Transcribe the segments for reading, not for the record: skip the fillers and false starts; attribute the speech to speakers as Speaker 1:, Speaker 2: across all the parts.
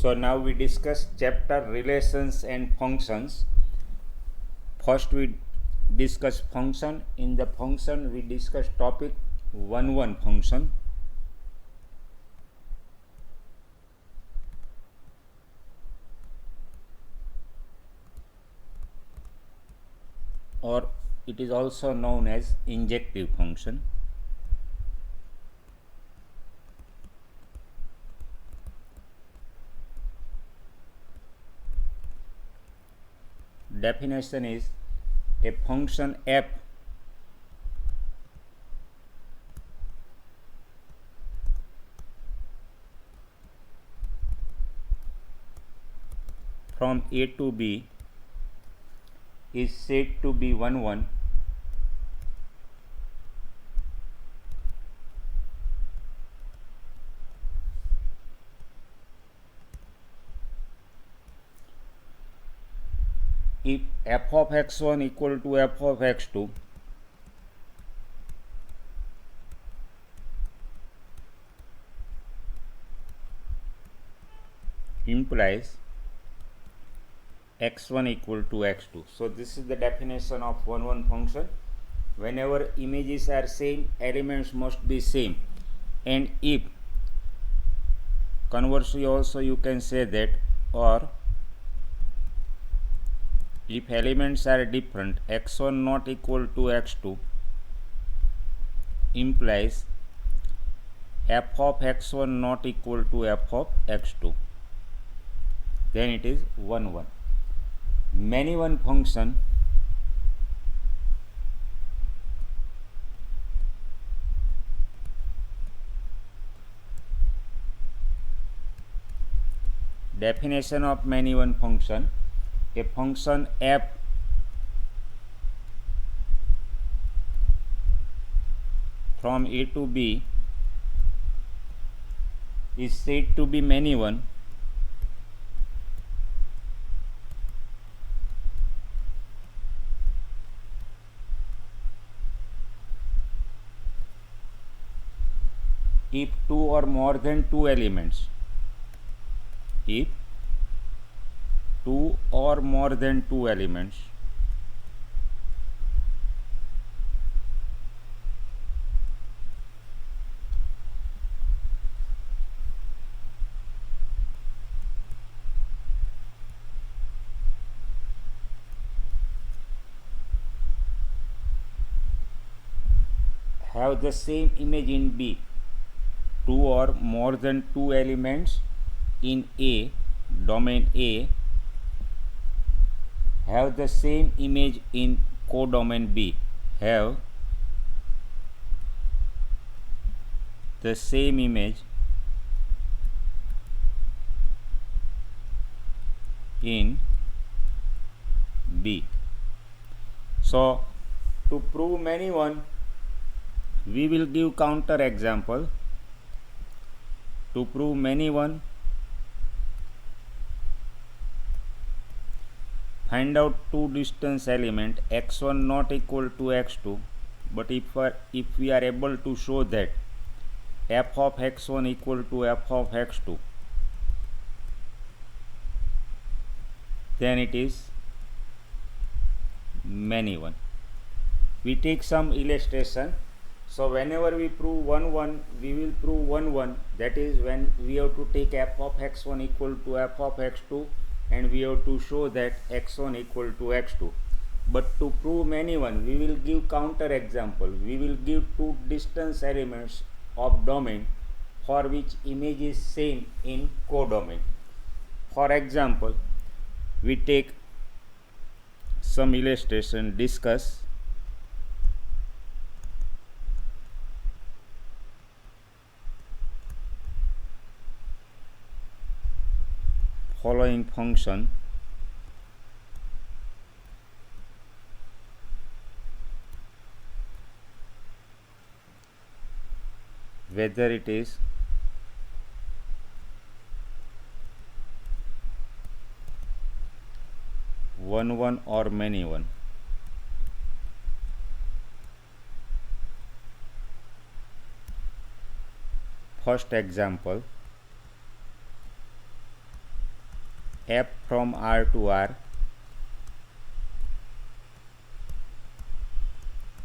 Speaker 1: So now we discuss chapter relations and functions. First we discuss function. In the function we discuss topic 1 function. Or it is also known as injective function. Definition is a function f from a to b is said to be 1 if f of x1 equal to f of x2 implies x1 equal to x2. So this is the definition of 1 function. Whenever images are same, elements must be same, and if conversely also you can say that, or if elements are different, x1 not equal to x2 implies f of x1 not equal to f of x2, then it is 1. Many one function definition of many one function: a function f from a to b is said to be many one if two or more than two elements have the same image in B, two or more than two elements in A, domain A, have the same image in codomain B, have the same image in B. So to prove many one, we will give counter example. To prove many one, find out two distance element x1 not equal to x2, but if we are able to show that f of x1 equal to f of x2, then it is many one. We take some illustration. So whenever we prove 1 we will prove 1 that is when we have to take f of x1 equal to f of x2 and we have to show that x1 equal to x2. But to prove many one, we will give counter example. We will give two distance elements of domain for which image is same in codomain. For example, we take some illustration, discuss following function whether it is one or many one. First example, f from R to R,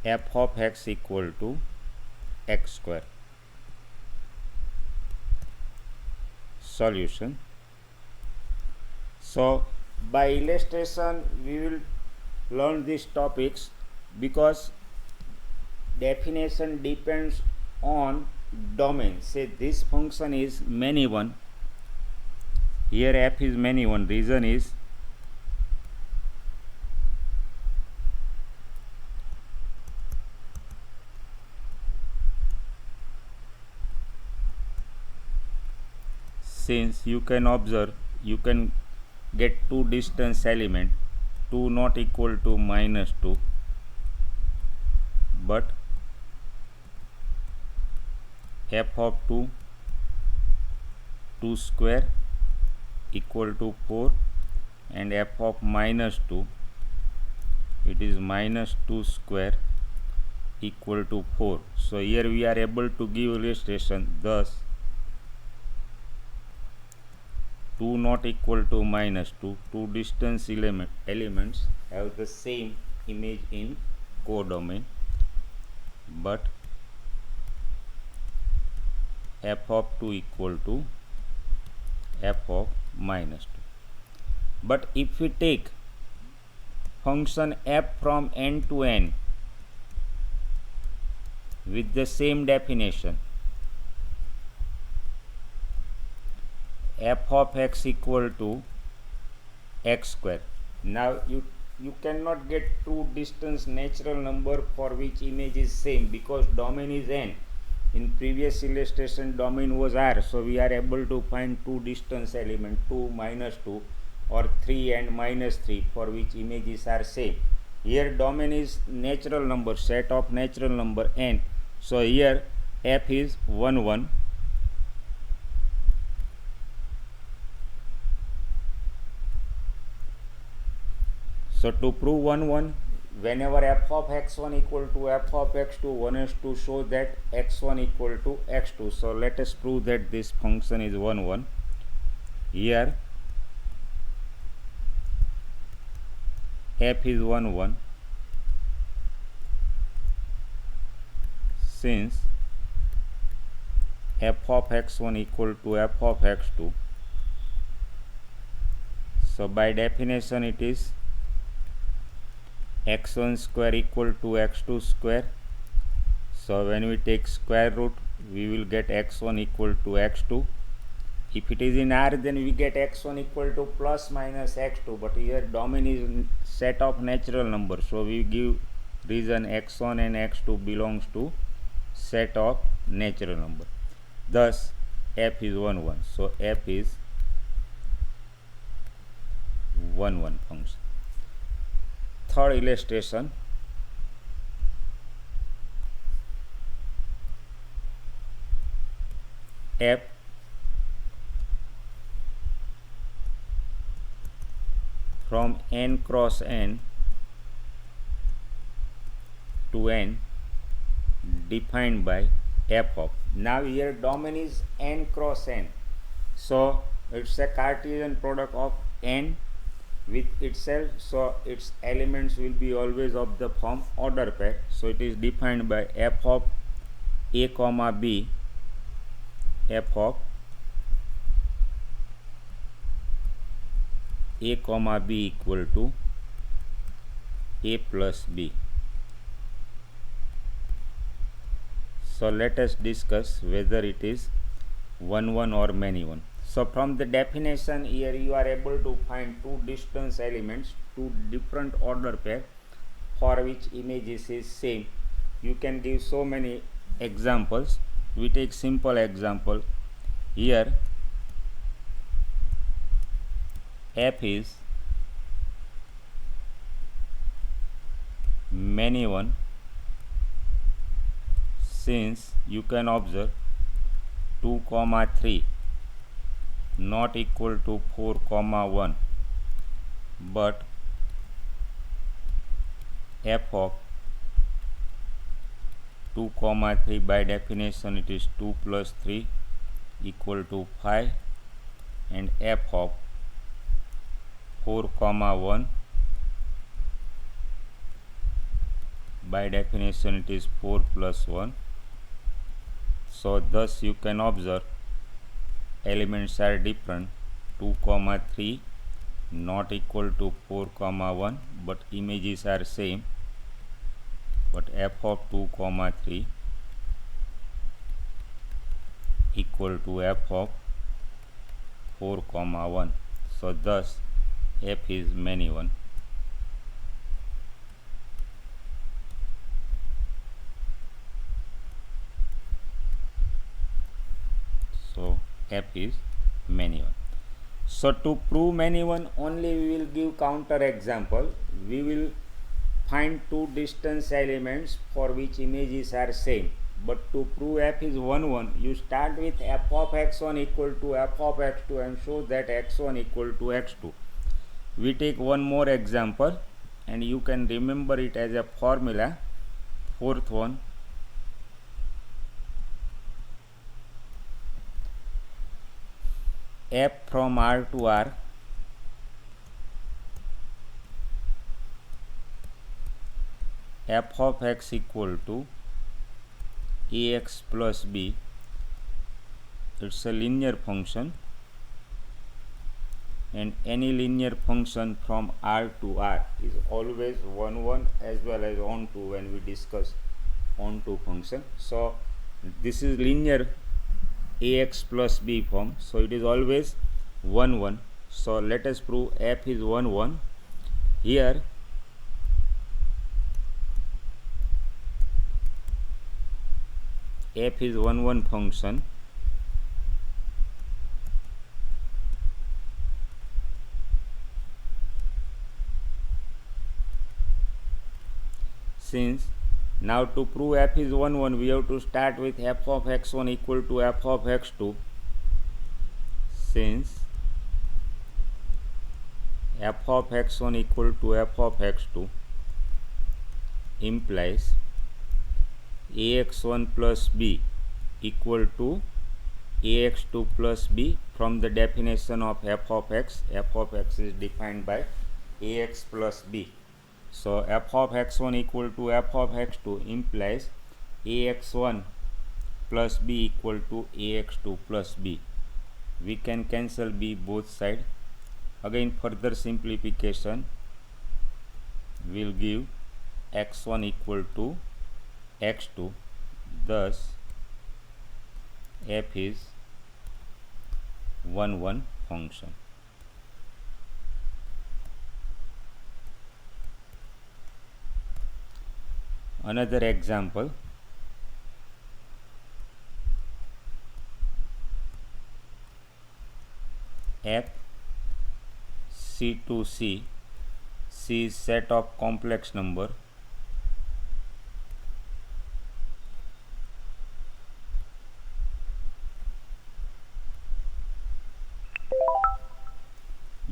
Speaker 1: f of x equal to x square. Solution. So by illustration we will learn these topics because definition depends on domain. Say this function is many one, here f is many one, reason is since you can observe, you can get two distance element, 2 not equal to -2, but f of 2 square equal to 4 and f of -2 it is -2 square equal to 4. So here we are able to give illustration, thus 2 not equal to -2, two distance elements have the same image in codomain, but f of 2 equal to f of -2. But if we take function f from n to n with the same definition, f of x equal to x square. Now you cannot get two distance natural number for which image is same because domain is n. In previous illustration domain was R, so we are able to find two distance element, 2 -2 or 3 and -3 for which images are same. Here domain is natural number, set of natural number n, so here f is 1 1. So to prove 1 1, whenever f of x1 equal to f of x2, one is to show that x1 equal to x2. So let us prove that this function is 1 1. Here f is 1 1 since f of x1 equal to f of x2. So by definition it is x1 square equal to x2 square. So when we take square root we will get x1 equal to x2. If it is in R, then we get x1 equal to plus minus x2, but here domain is set of natural number, so we give reason x1 and x2 belongs to set of natural number. Thus f is 1 1. So f is 1 1 function. Third illustration, f from n cross n to n defined by f of. Now here domain is n cross n, so it's a Cartesian product of n with itself, so its elements will be always of the form order pair. So it is defined by f of a comma b, f of a comma b equal to a plus b. So let us discuss whether it is 1 1 or many one. So from the definition here you are able to find two distance elements, two different order pair for which images is same. You can give so many examples. We take simple example. Here f is many one since you can observe 2 comma 3 not equal to 4 comma 1, but f of 2 comma 3 by definition it is 2 plus 3 equal to 5, and f of 4 comma 1. By definition it is 4 plus 1. So thus you can observe elements are different. 2 comma 3 not equal to 4 comma 1, but images are same. But f of 2 comma 3 equal to f of 4 comma 1. So thus f is many one. So f is many one. So to prove many one, only we will give counter example. We will find two distance elements for which images are same. But to prove f is 1 1, you start with f of x1 equal to f of x2 and show that x1 equal to x2. We take one more example and you can remember it as a formula. Fourth one, f from R to R f of x equal to ax plus b. It's a linear function, and any linear function from R to R is always 1 1 as well as onto when we discuss onto function. So this is linear ax plus b form, so it is always 1 1. So let us prove f is 1 1. Here f is 1 1 function. Since now to prove f is 1 1, we have to start with f of x1 equal to f of x2. Since f of x1 equal to f of x2 implies ax1 plus b equal to ax2 plus b. From the definition of f of x is defined by ax plus b. So f of x1 equal to f of x2 implies ax1 plus b equal to ax2 plus b. We can cancel b both sides. Again further simplification will give x1 equal to x2. Thus f is 1 1 function. Another example, f C to C, C is set of complex number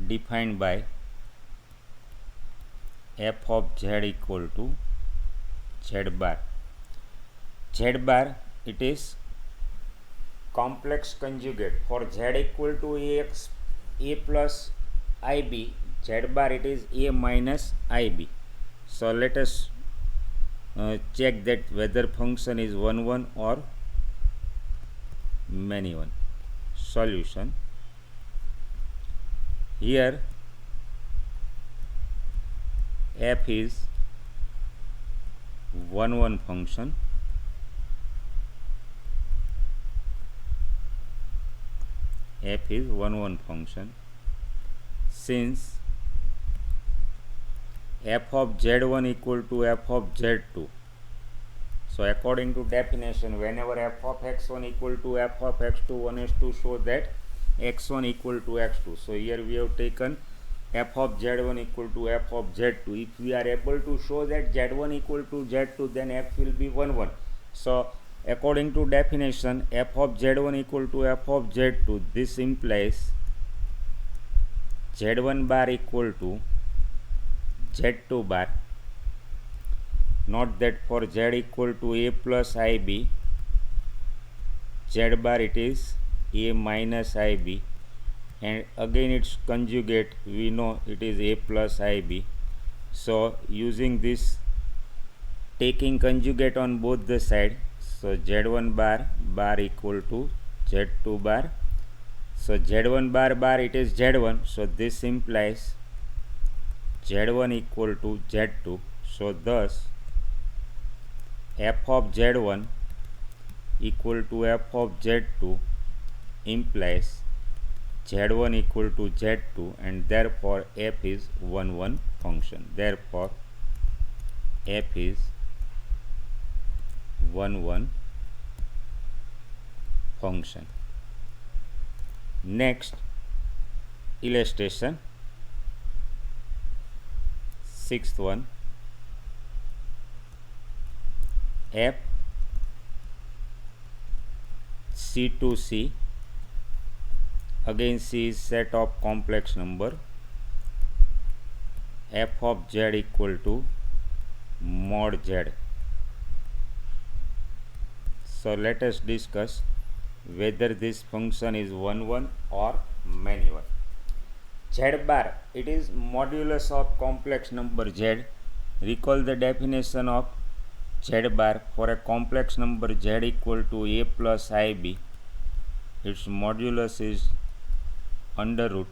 Speaker 1: defined by f of z equal to z bar. Z bar, it is complex conjugate. For z equal to ax a plus ib, z bar it is a minus ib. So let us check that whether function is 1 1 or many one. Solution. Here f is 1 1 function. F is 1 1 function. Since f of z1 equal to f of z2, so according to definition, whenever f of x1 equal to f of x2, one is to show that x1 equal to x2. So here we have taken f of z1 equal to f of z2. If we are able to show that z1 equal to z2, then f will be 1 1. So according to definition, f of z1 equal to f of z2, this implies z1 bar equal to z2 bar. Note that for z equal to a plus ib, z bar it is a minus ib. and again its conjugate, we know it is a plus ib. So using this, taking conjugate on both the side, so z1 bar equal to z2 bar. So z1 bar it is z1, so this implies z1 equal to z2. So thus f of z1 equal to f of z2 implies z1 equal to z2, and therefore f is 1 function. Therefore f is 1 function. Next illustration, sixth one, f C to C. Again C is set of complex number. F of z equal to mod z. So let us discuss whether this function is 1 or many one. Z bar, it is modulus of complex number z. Recall the definition of z bar. For a complex number z equal to a plus ib, its modulus is under root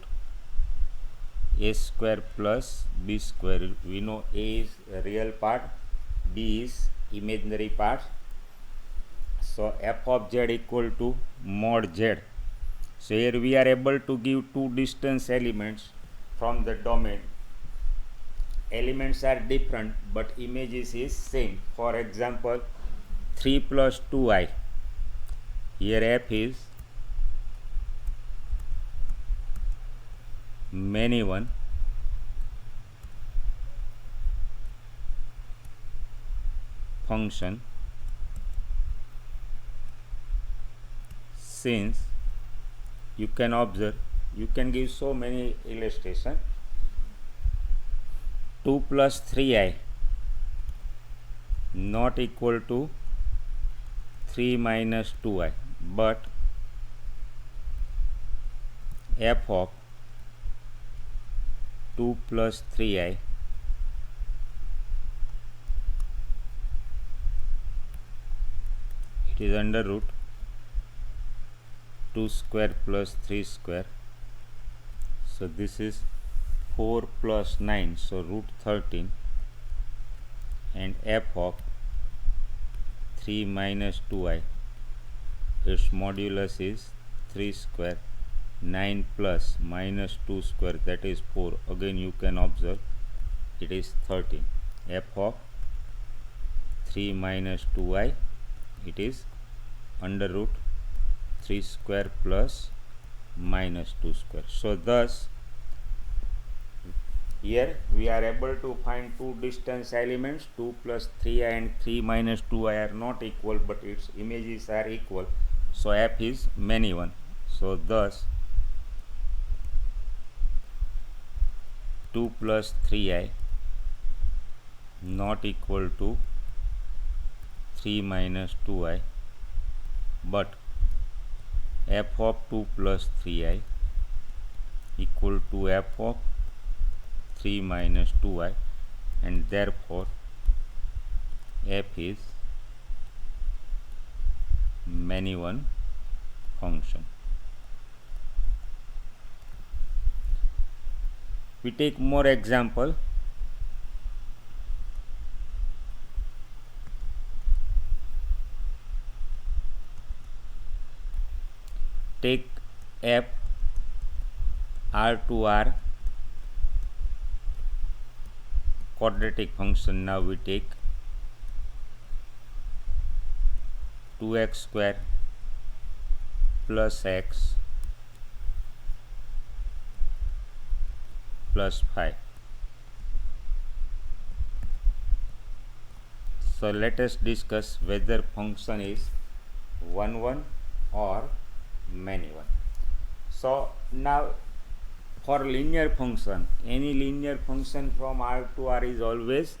Speaker 1: a square plus b square. We know a is real part, b is imaginary part. So f of z equal to mod z. So here we are able to give two distance elements from the domain. Elements are different but images is same. For example, 3 plus 2i. Here f is many one, function, since you can observe, you can give so many illustration. 2 plus 3i not equal to 3 minus 2i, but f of 2 plus 3i it is under root 2 square plus 3 square. So this is 4 plus 9, so root 13, and f of 3 minus 2i, its modulus is 3 square. 9 plus minus 2 square, that is 4. Again you can observe it is 13. F of 3 minus 2i, it is under root 3 square plus minus 2 square. So thus here we are able to find two distance elements. 2 plus 3i and 3 minus 2i are not equal, but its images are equal. So f is many one. So thus 2 plus 3i not equal to 3 minus 2i, but f of 2 plus 3i equal to f of 3 minus 2i, and therefore f is many one function. We take more example. Take f r to r quadratic function. Now we take 2x square plus x plus 5. So let us discuss whether function is 1 or many one. So now for linear function, any linear function from r to r is always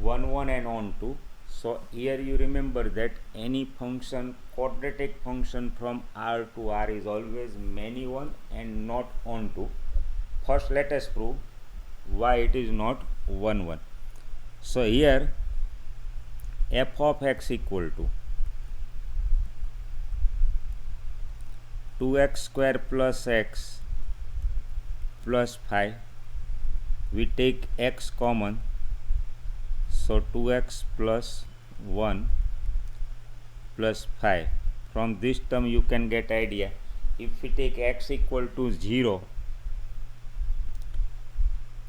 Speaker 1: 1 and on to. So here you remember that any function, quadratic function from R to R is always many one and not onto. First let us prove why it is not 1. So here f of x equal to 2x square plus x plus 5. We take x common, so 2x plus 1 plus 5. From this term you can get idea. If we take x equal to 0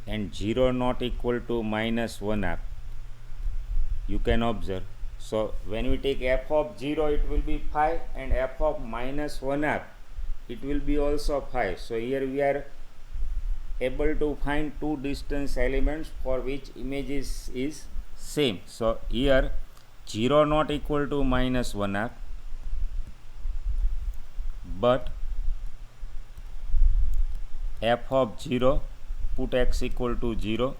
Speaker 1: and 0 not equal to minus 1 half, you can observe. So when we take f of 0 it will be 5 and f of minus 1 half it will be also 5. So here we are able to find two distance elements for which image is same. So here 0 not equal to minus 1 half, but f of 0, put x equal to 0,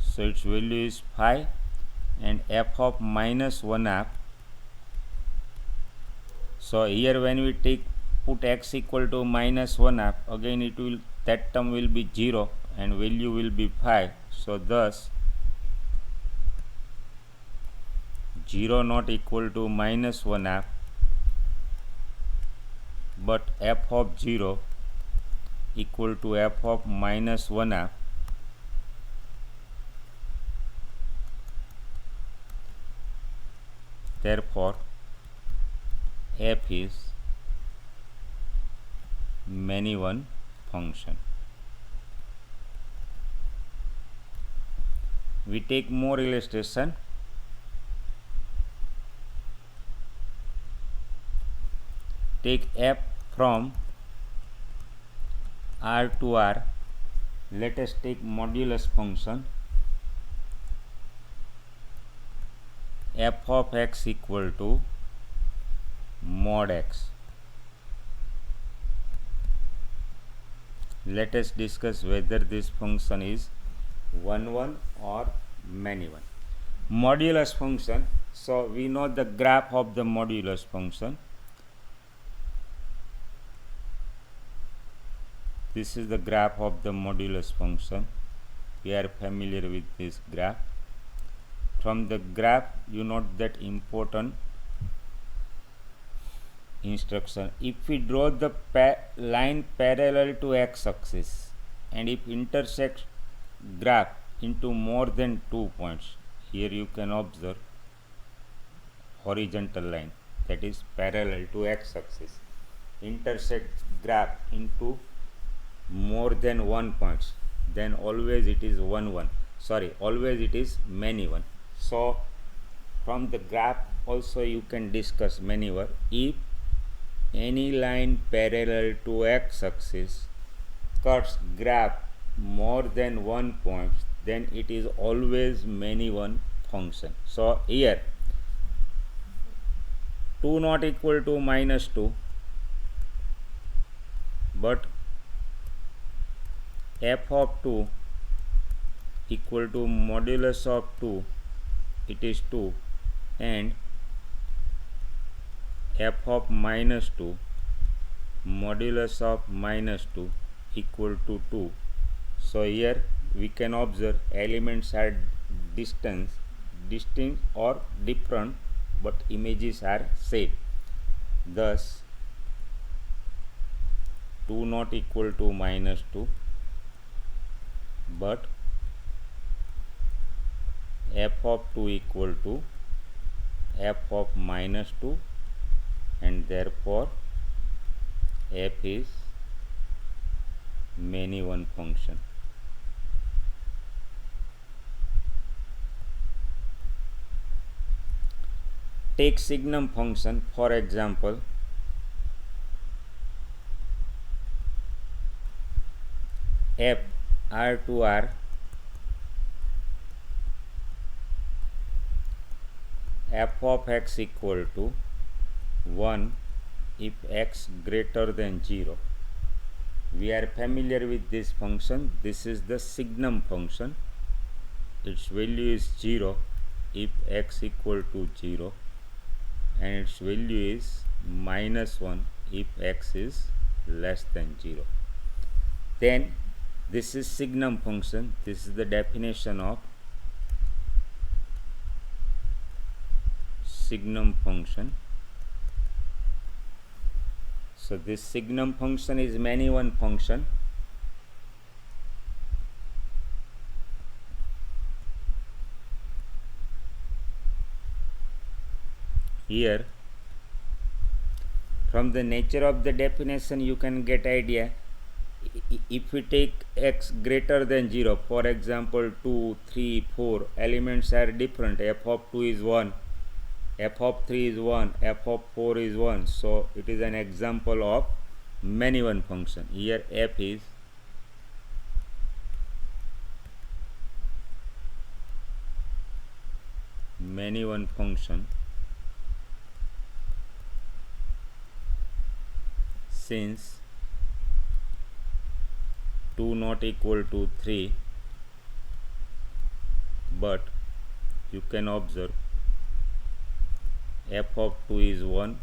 Speaker 1: so its value is 5, and f of minus 1 half. So here when we take put x equal to minus 1 half, again it will, that term will be 0 and value will be 5. So thus 0 not equal to minus 1 half, but f of 0 equal to f of minus 1 half. Therefore f is many one function. We take more illustration. Take f from R to R. Let us take modulus function. F of x equal to mod x. Let us discuss whether this function is 1 or many one. Modulus function. So we know the graph of the modulus function. This is the graph of the modulus function. We are familiar with this graph. From the graph you note that important instruction. If we draw the line parallel to x-axis and if intersects graph into more than 2 points, here you can observe horizontal line that is parallel to x-axis, intersect graph into more than 1 points, then always it is always it is many one. So from the graph also you can discuss many one. If any line parallel to x-axis cuts graph more than 1 point, then it is always many one function. So here 2 not equal to minus 2, but f of 2 equal to modulus of 2, it is 2, and f of minus 2 modulus of minus 2 equal to 2. So here we can observe elements are distinct or different, but images are same. Thus 2 not equal to minus 2, but f of 2 equal to f of minus 2, and therefore f is many one function. Take signum function, for example, f R to R f of x equal to 1 if x greater than 0. We are familiar with this function. This is the signum function. Its value is 0 if x equal to 0 and its value is -1 if x is less than 0. Then this is signum function. This is the definition of signum function. So this signum function is many one function. Here, from the nature of the definition, you can get idea. If we take x greater than 0, for example 2, 3, 4, elements are different. F of 2 is 1, f of 3 is 1, f of 4 is 1. So it is an example of many one function. Here f is many one function, since 2 not equal to 3, but you can observe f of 2 is 1,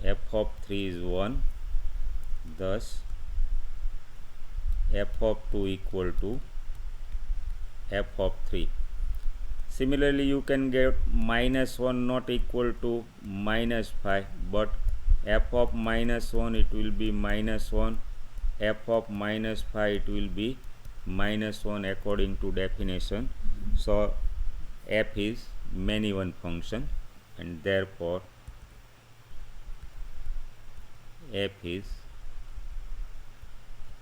Speaker 1: f of 3 is 1, thus f of 2 equal to f of 3. Similarly, you can get -1 not equal to -5, but f of -1 it will be -1, f of -5 it will be -1 according to definition. So f is many one function, and therefore f is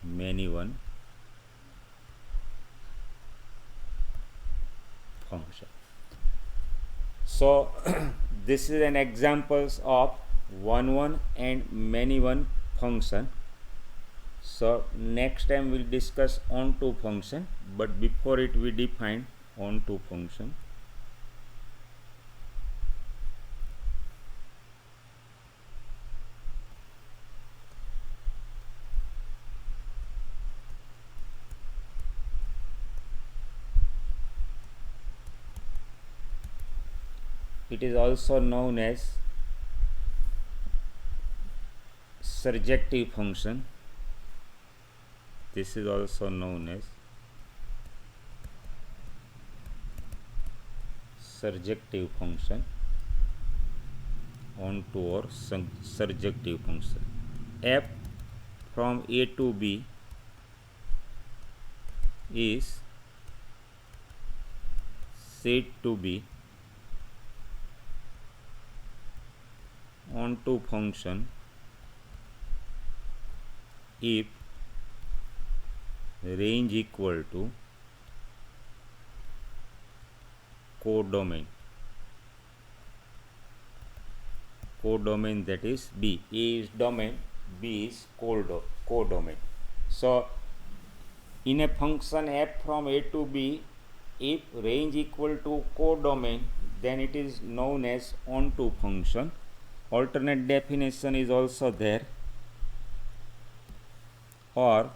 Speaker 1: many one function. So this is an examples of one and many one function. So next time we'll discuss onto function, but before it we define onto function. It is also known as surjective function. This is also known as surjective function, onto or surjective function. F from A to B is said to be onto function if range equal to codomain. Codomain, that is B. A is domain, B is codomain. So in a function f from A to B, if range equal to codomain, then it is known as onto function. Alternate definition is also there. Or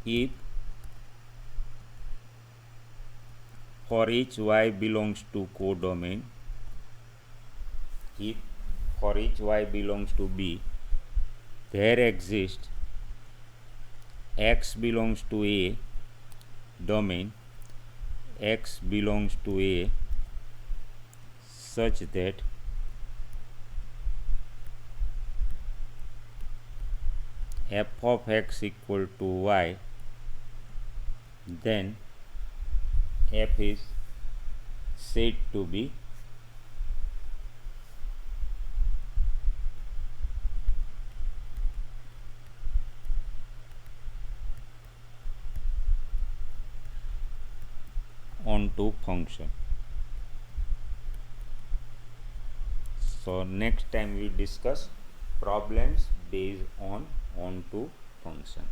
Speaker 1: if for each y belongs to codomain, if for each y belongs to B, there exists x belongs to A domain, x belongs to A, such that f of x equal to y, then f is said to be onto function. So next time we discuss problems based on onto function.